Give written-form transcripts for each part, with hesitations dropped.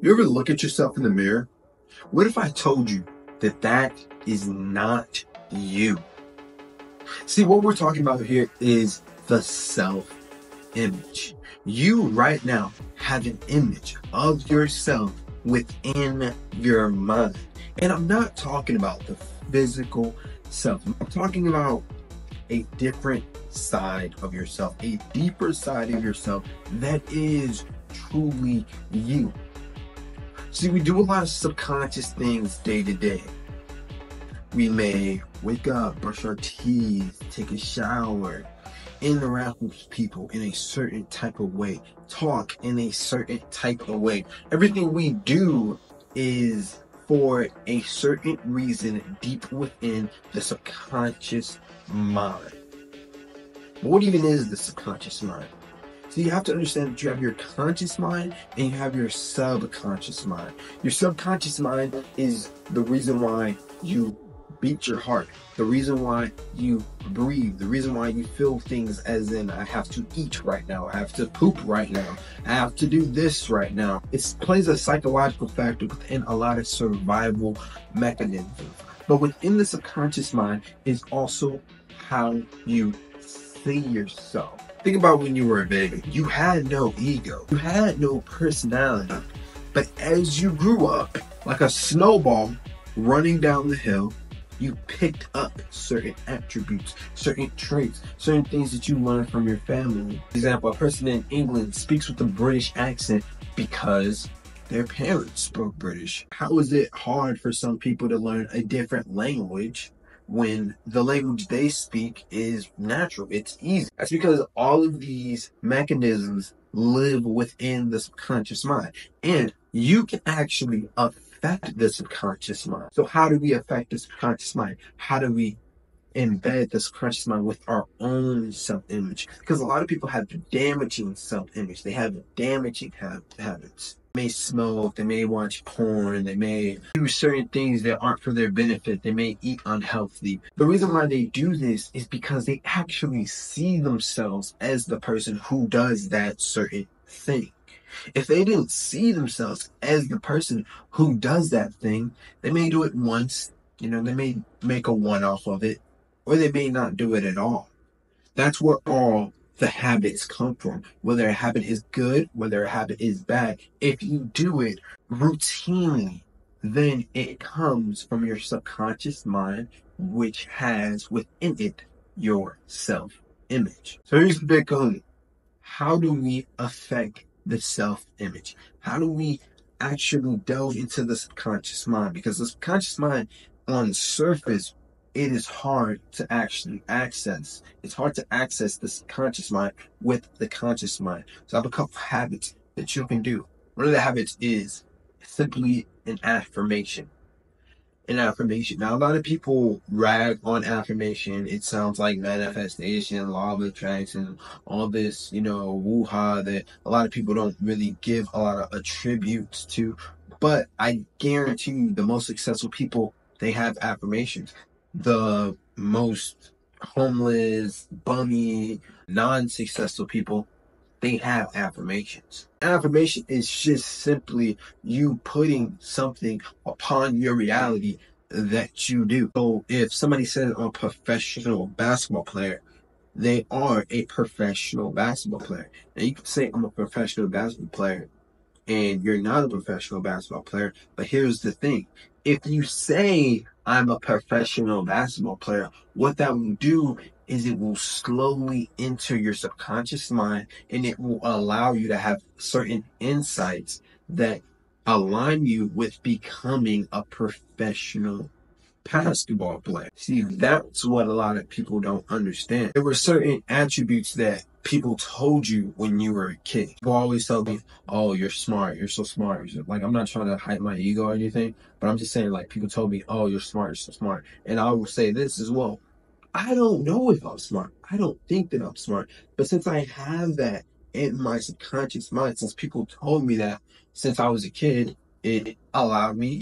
You ever look at yourself in the mirror? What if I told you that that is not you? See, what we're talking about here is the self image. You right now have an image of yourself within your mind. And I'm not talking about the physical self, I'm talking about a different side of yourself, a deeper side of yourself that is truly you. See, we do a lot of subconscious things day to day. We may wake up, brush our teeth, take a shower, interact with people in a certain type of way, talk in a certain type of way. Everything we do is for a certain reason deep within the subconscious mind. But what even is the subconscious mind? So you have to understand that you have your conscious mind and you have your subconscious mind. Your subconscious mind is the reason why you beat your heart, the reason why you breathe, the reason why you feel things as in, I have to eat right now, I have to poop right now, I have to do this right now. It plays a psychological factor within a lot of survival mechanisms. But within the subconscious mind is also how you see yourself. Think about when you were a baby. You had no ego. You had no personality. But as you grew up, like a snowball running down the hill, you picked up certain attributes, certain traits, certain things that you learned from your family. For example, a person in England speaks with a British accent because their parents spoke British. How is it hard for some people to learn a different language when the language they speak is natural? It's easy. That's because all of these mechanisms live within the subconscious mind, and you can actually affect the subconscious mind. So how do we affect the subconscious mind? How do we embed the subconscious mind with our own self-image? Because a lot of people have damaging self-image. They have damaging habits. They may smoke, they may watch porn, they may do certain things that aren't for their benefit, they may eat unhealthy. The reason why they do this is because they actually see themselves as the person who does that certain thing. If they didn't see themselves as the person who does that thing, they may do it once, they may make a one-off of it, or they may not do it at all. That's where all the habits come from. Whether a habit is good, whether a habit is bad, if you do it routinely, then it comes from your subconscious mind, which has within it your self-image. So here's the big question. How do we affect the self-image? How do we actually delve into the subconscious mind? Because the subconscious mind, on the surface, it is hard to actually access. It's hard to access the subconscious mind with the conscious mind. So I have a couple habits that you can do. One of the habits is simply an affirmation. Now, a lot of people rag on affirmation. It sounds like manifestation, law of attraction, all this, woo-ha that a lot of people don't really give a lot of attributes to. But I guarantee you, the most successful people, they have affirmations. The most homeless, bummy, non-successful people, they have affirmations. Affirmation is just simply you putting something upon your reality that you do. So if somebody says I'm a professional basketball player, they are a professional basketball player. And you can say I'm a professional basketball player and you're not a professional basketball player. But here's the thing. If you say I'm a professional basketball player, what that will do is it will slowly enter your subconscious mind and it will allow you to have certain insights that align you with becoming a professional basketball player. See, that's what a lot of people don't understand. There were certain attributes that people told you when you were a kid. People always tell me, oh, you're smart, you're so smart. Like, I'm not trying to hype my ego or anything, but I'm just saying, like, people told me, oh, you're smart, you're so smart. And I will say this as well. I don't know if I'm smart. I don't think that I'm smart. But since I have that in my subconscious mind, since people told me that since I was a kid, it allowed me,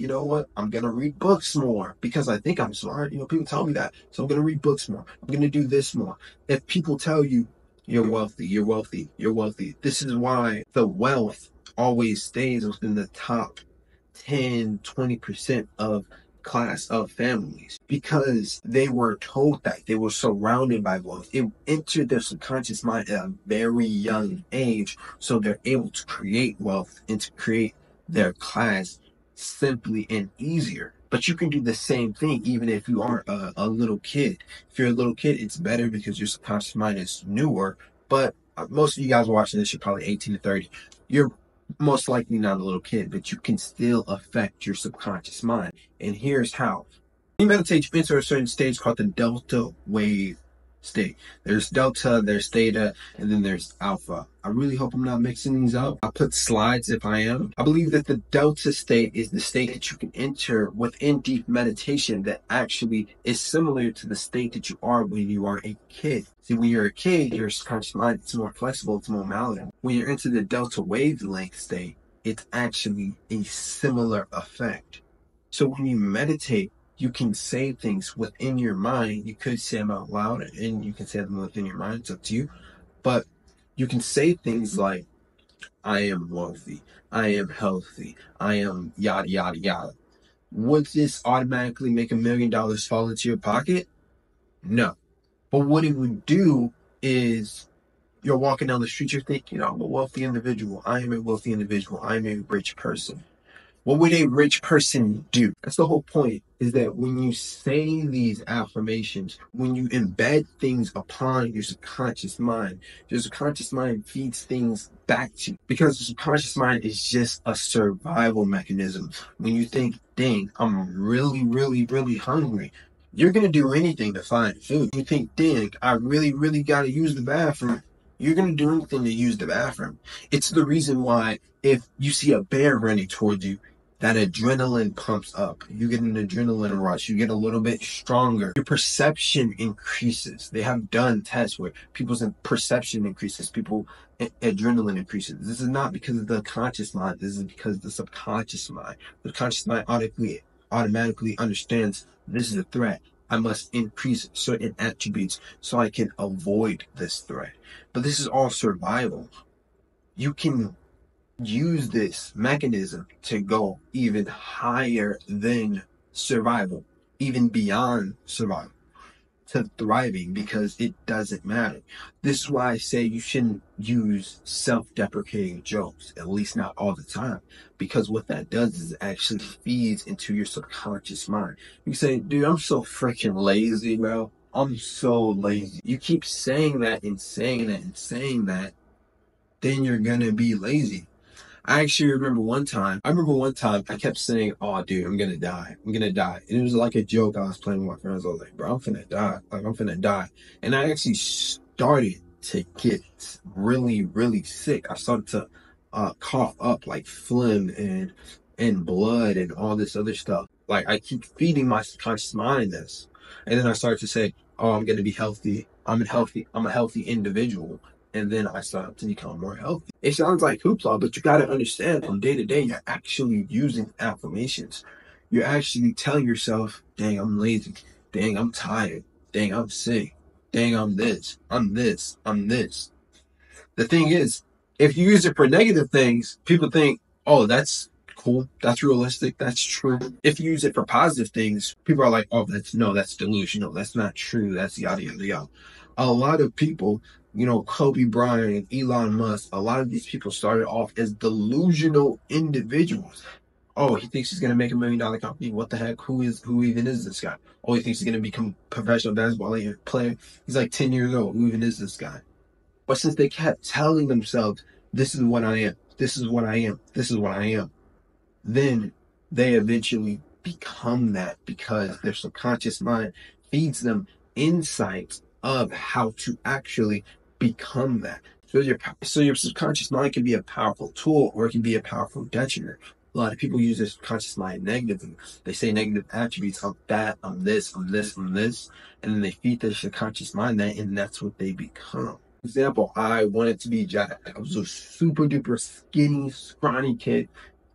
I'm going to read books more because I think I'm smart. People tell me that. So I'm going to read books more. I'm going to do this more. If people tell you, You're wealthy, you're wealthy, you're wealthy. This is why the wealth always stays within the top 10, 20% of class of families because they were told that they were surrounded by wealth. It entered their subconscious mind at a very young age, so they're able to create wealth and to create their class simply and easier. But you can do the same thing even if you aren't a little kid. If you're a little kid, it's better because your subconscious mind is newer. But most of you guys watching this, you're probably 18 to 30. You're most likely not a little kid, but you can still affect your subconscious mind. And here's how. When you meditate, you enter a certain stage called the delta wave state. There's delta, there's theta, and then there's alpha. I really hope I'm not mixing these up. I'll put slides if I am. I believe that the delta state is the state that you can enter within deep meditation that actually is similar to the state that you are when you are a kid. See, when you're a kid, your subconscious mind is more flexible, it's more malleable. When you're into the delta wavelength state, it's actually a similar effect. So when you meditate, you can say things within your mind. You could say them out loud and you can say them within your mind. It's up to you. But you can say things like, I am wealthy, I am healthy, I am yada, yada, yada. Would this automatically make $1 million fall into your pocket? No. But what it would do is you're walking down the street, you're thinking, I'm a wealthy individual, I am a wealthy individual, I'm a rich person. What would a rich person do? That's the whole point, is that when you say these affirmations, when you embed things upon your subconscious mind feeds things back to you. Because the subconscious mind is just a survival mechanism. When you think, dang, I'm really, really, really hungry, you're going to do anything to find food. You think, dang, I really, really got to use the bathroom. You're going to do anything to use the bathroom. It's the reason why if you see a bear running towards you, that adrenaline pumps up. You get an adrenaline rush. You get a little bit stronger. Your perception increases. They have done tests where people's perception increases. Adrenaline increases. This is not because of the conscious mind. This is because of the subconscious mind. The conscious mind automatically understands this is a threat. I must increase certain attributes so I can avoid this threat. But this is all survival. You can use this mechanism to go even higher than survival, even beyond survival, to thriving, because it doesn't matter. This is why I say you shouldn't use self-deprecating jokes, at least not all the time, because what that does is it actually feeds into your subconscious mind. You say, dude, I'm so freaking lazy, bro. I'm so lazy. You keep saying that and saying that and saying that, then you're gonna be lazy. I actually remember one time I kept saying, oh, dude, I'm going to die. I'm going to die. And it was like a joke I was playing with my friends. I was like, bro, I'm finna die. Like, I'm finna die. And I actually started to get really, really sick. I started to cough up like phlegm and blood and all this other stuff. Like, I keep feeding my subconscious mind this. And then I started to say, oh, I'm going to be healthy. I'm a healthy individual. And then I started to become more healthy. It sounds like hoopla, but you got to understand from day to day, you're actually using affirmations. You're actually telling yourself, dang, I'm lazy. Dang, I'm tired. Dang, I'm sick. Dang, I'm this. I'm this. I'm this. The thing is, if you use it for negative things, people think, oh, that's cool. That's realistic. That's true. If you use it for positive things, people are like, oh, that's delusional. That's not true. That's yada, yada, yada. A lot of people, Kobe Bryant, Elon Musk, a lot of these people started off as delusional individuals. Oh, he thinks he's going to make $1 million company. What the heck? Who even is this guy? Oh, he thinks he's going to become a professional basketball player. He's like 10 years old. Who even is this guy? But since they kept telling themselves, this is what I am, this is what I am, this is what I am, then they eventually become that because their subconscious mind feeds them insights of how to actually become that. So your subconscious mind can be a powerful tool or it can be a powerful detriment. A lot of people use their subconscious mind negatively. They say negative attributes. I'm fat, I'm this, I'm this, I'm this. And then they feed their subconscious mind that, and that's what they become. For example, I wanted to be jacked. I was a super duper skinny, scrawny kid,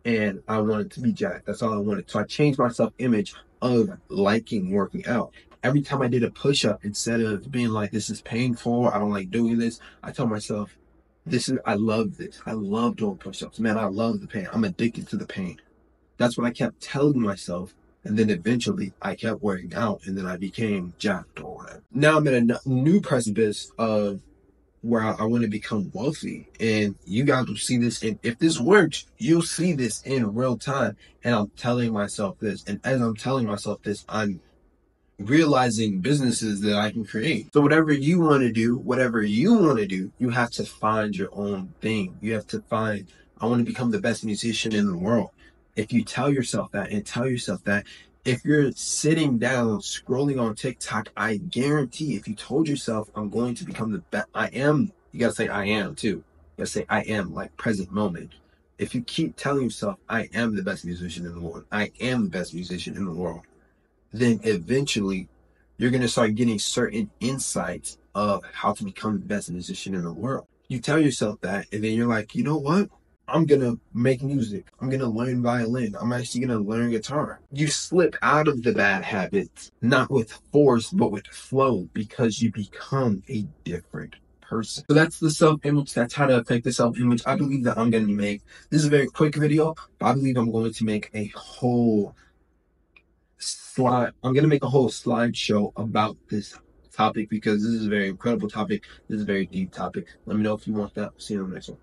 and I wanted to be jacked. That's all I wanted. So I changed my self-image of liking working out. Every time I did a push-up, instead of being like, this is painful, I don't like doing this, I tell myself, I love this. I love doing push-ups. Man, I love the pain. I'm addicted to the pain. That's what I kept telling myself. And then eventually I kept working out and then I became jacked or whatever. Now I'm at a new precipice of where I want to become wealthy. And you guys will see this. And if this works, you'll see this in real time. And I'm telling myself this. And as I'm telling myself this, I'm realizing businesses that I can create. So whatever you want to do, you have to find your own thing. You have to find, I want to become the best musician in the world. If you tell yourself that and tell yourself that, if you're sitting down scrolling on TikTok, I guarantee if you told yourself, I'm going to become the best, I am, you got to say I am too. You got to say I am, like present moment. If you keep telling yourself, I am the best musician in the world, I am the best musician in the world, then eventually you're going to start getting certain insights of how to become the best musician in the world. You tell yourself that, and then you're like, you know what? I'm going to make music. I'm going to learn violin. I'm actually going to learn guitar. You slip out of the bad habits, not with force, but with flow, because you become a different person. So that's the self-image. That's how to affect the self-image. I believe that I'm going to make, this is a very quick video, but I believe I'm going to make a whole I'm going to make a whole slideshow about this topic because this is a very incredible topic. This is a very deep topic. Let me know if you want that. See you in the next one.